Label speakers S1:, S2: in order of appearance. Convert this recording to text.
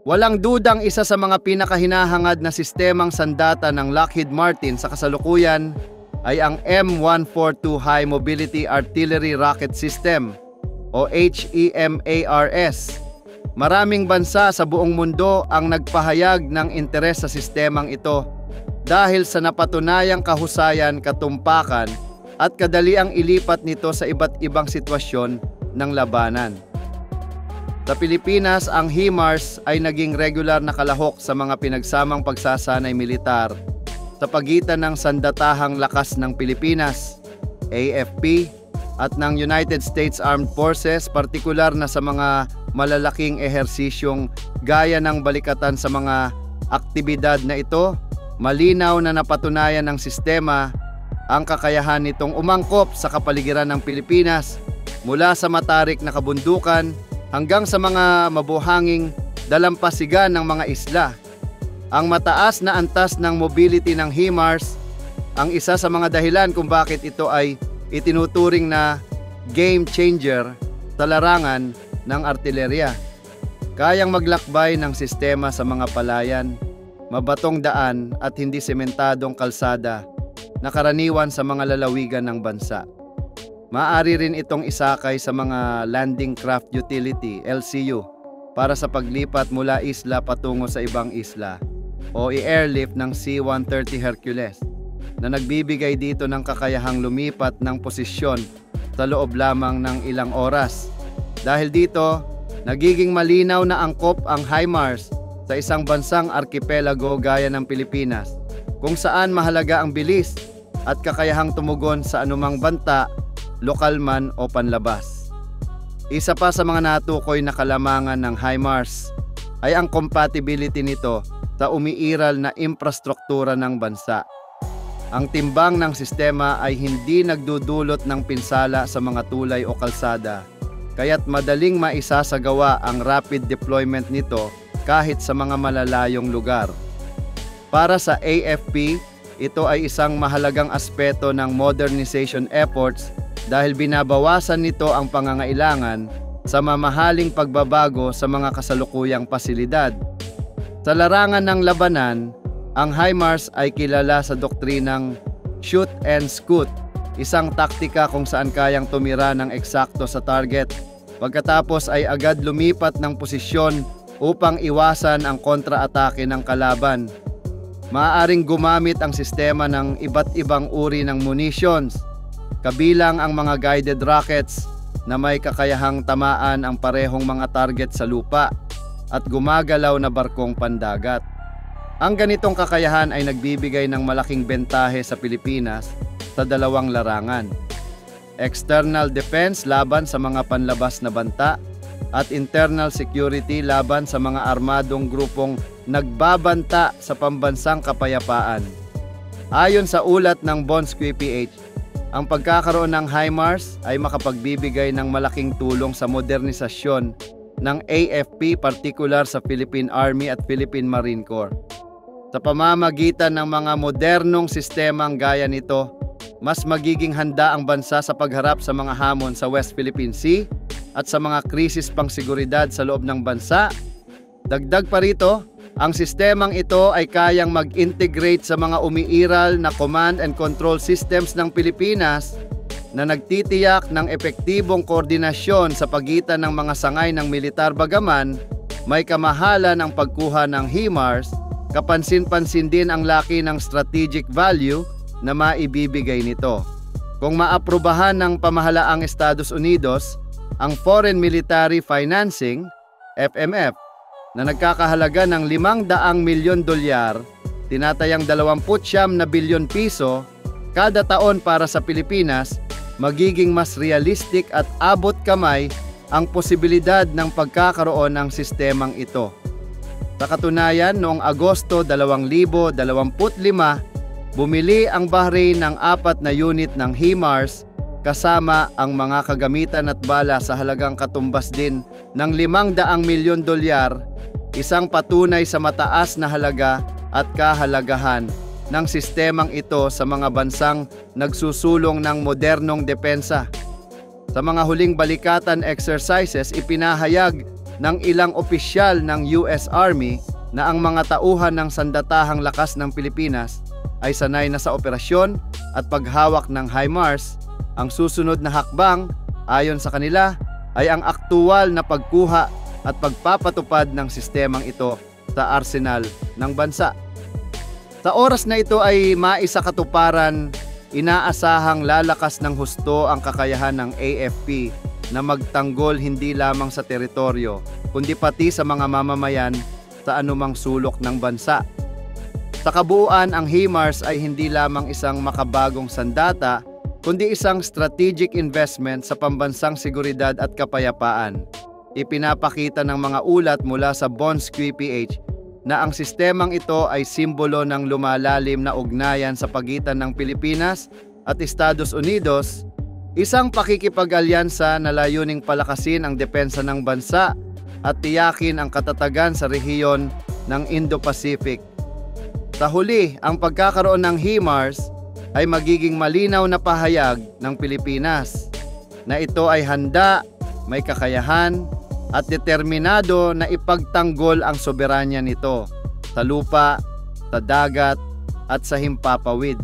S1: Walang dudang isa sa mga pinakahinahangad na sistemang sandata ng Lockheed Martin sa kasalukuyan ay ang M142 High Mobility Artillery Rocket System o HEMARS. Maraming bansa sa buong mundo ang nagpahayag ng interes sa sistemang ito dahil sa napatunayang kahusayan, katumpakan at kadaliang ilipat nito sa iba't ibang sitwasyon ng labanan. Sa Pilipinas, ang HIMARS ay naging regular na kalahok sa mga pinagsamang pagsasanay militar sa pagitan ng Sandatahang Lakas ng Pilipinas, AFP, at ng United States Armed Forces, partikular na sa mga malalaking ehersisyong gaya ng balikatan. Sa mga aktibidad na ito, malinaw na napatunayan ng sistema ang kakayahan nitong umangkop sa kapaligiran ng Pilipinas mula sa matarik na kabundukan hanggang sa mga mabuhanging dalampasigan ng mga isla. Ang mataas na antas ng mobility ng HIMARS ang isa sa mga dahilan kung bakit ito ay itinuturing na game changer sa larangan ng artilerya. Kayang maglakbay ng sistema sa mga palayan, mabatong daan at hindi sementadong kalsada na karaniwan sa mga lalawigan ng bansa. Maaari rin itong isakay sa mga Landing Craft Utility (LCU) para sa paglipat mula isla patungo sa ibang isla o i-airlift ng C-130 Hercules na nagbibigay dito ng kakayahang lumipat ng posisyon sa loob lamang ng ilang oras. Dahil dito, nagiging malinaw na angkop ang HIMARS sa isang bansang arkipelago gaya ng Pilipinas, kung saan mahalaga ang bilis at kakayahang tumugon sa anumang banta, lokal man o panlabas. Isa pa sa mga natukoy na kalamangan ng HIMARS ay ang compatibility nito sa umiiral na infrastruktura ng bansa. Ang timbang ng sistema ay hindi nagdudulot ng pinsala sa mga tulay o kalsada, kaya't madaling maisasagawa ang rapid deployment nito kahit sa mga malalayong lugar. Para sa AFP, ito ay isang mahalagang aspeto ng modernization efforts dahil binabawasan nito ang pangangailangan sa mamahaling pagbabago sa mga kasalukuyang pasilidad. Sa larangan ng labanan, ang HIMARS ay kilala sa doktrinang shoot and scoot, isang taktika kung saan kayang tumira ng eksakto sa target, pagkatapos ay agad lumipat ng posisyon upang iwasan ang kontra-atake ng kalaban. Maaaring gumamit ang sistema ng iba't ibang uri ng munitions, kabilang ang mga guided rockets na may kakayahang tamaan ang parehong mga target sa lupa at gumagalaw na barkong pandagat. Ang ganitong kakayahan ay nagbibigay ng malaking bentahe sa Pilipinas sa dalawang larangan: external defense laban sa mga panlabas na banta at internal security laban sa mga armadong grupong nagbabanta sa pambansang kapayapaan. Ayon sa ulat ng Bonsky PH, ang pagkakaroon ng HIMARS ay makapagbibigay ng malaking tulong sa modernisasyon ng AFP, partikular sa Philippine Army at Philippine Marine Corps. Sa pamamagitan ng mga modernong sistemang gaya nito, mas magiging handa ang bansa sa pagharap sa mga hamon sa West Philippine Sea at sa mga krisis pangseguridad sa loob ng bansa. Dagdag pa rito, ang sistemang ito ay kayang mag-integrate sa mga umiiral na command and control systems ng Pilipinas na nagtitiyak ng epektibong koordinasyon sa pagitan ng mga sangay ng militar. Bagaman may kamahalan ang pagkuha ng HIMARS, kapansin-pansin din ang laki ng strategic value na maibibigay nito. Kung maaprubahan ng pamahalaang Estados Unidos, ang Foreign Military Financing (FMF) na nagkakahalaga ng $500 milyon, tinatayang 29 na bilyon piso kada taon para sa Pilipinas, magiging mas realistic at abot kamay ang posibilidad ng pagkakaroon ng sistemang ito. Sa katunayan, noong Agosto 2025, bumili ang Bahrain ng 4 na unit ng HIMARS kasama ang mga kagamitan at bala sa halagang katumbas din ng $500 milyon, isang patunay sa mataas na halaga at kahalagahan ng sistemang ito sa mga bansang nagsusulong ng modernong depensa. Sa mga huling balikatan exercises, ipinahayag ng ilang opisyal ng US Army na ang mga tauhan ng sandatahang lakas ng Pilipinas ay sanay na sa operasyon at paghawak ng HIMARS. Ang susunod na hakbang ayon sa kanila ay ang aktual na pagkuha at pagpapatupad ng sistemang ito sa arsenal ng bansa. Sa oras na ito ay maisakatuparan, inaasahang lalakas ng husto ang kakayahan ng AFP na magtanggol hindi lamang sa teritoryo, kundi pati sa mga mamamayan sa anumang sulok ng bansa. Sa kabuuan, ang HIMARS ay hindi lamang isang makabagong sandata, kundi isang strategic investment sa pambansang seguridad at kapayapaan. Ipinapakita ng mga ulat mula sa Bonsky PH na ang sistemang ito ay simbolo ng lumalalim na ugnayan sa pagitan ng Pilipinas at Estados Unidos, isang pakikipag-alyansa na layuning palakasin ang depensa ng bansa at tiyakin ang katatagan sa rehiyon ng Indo-Pacific. Sa huli, ang pagkakaroon ng HIMARS ay magiging malinaw na pahayag ng Pilipinas na ito ay handa, may kakayahan at determinado na ipagtanggol ang soberanya nito sa lupa, sa dagat at sa himpapawid.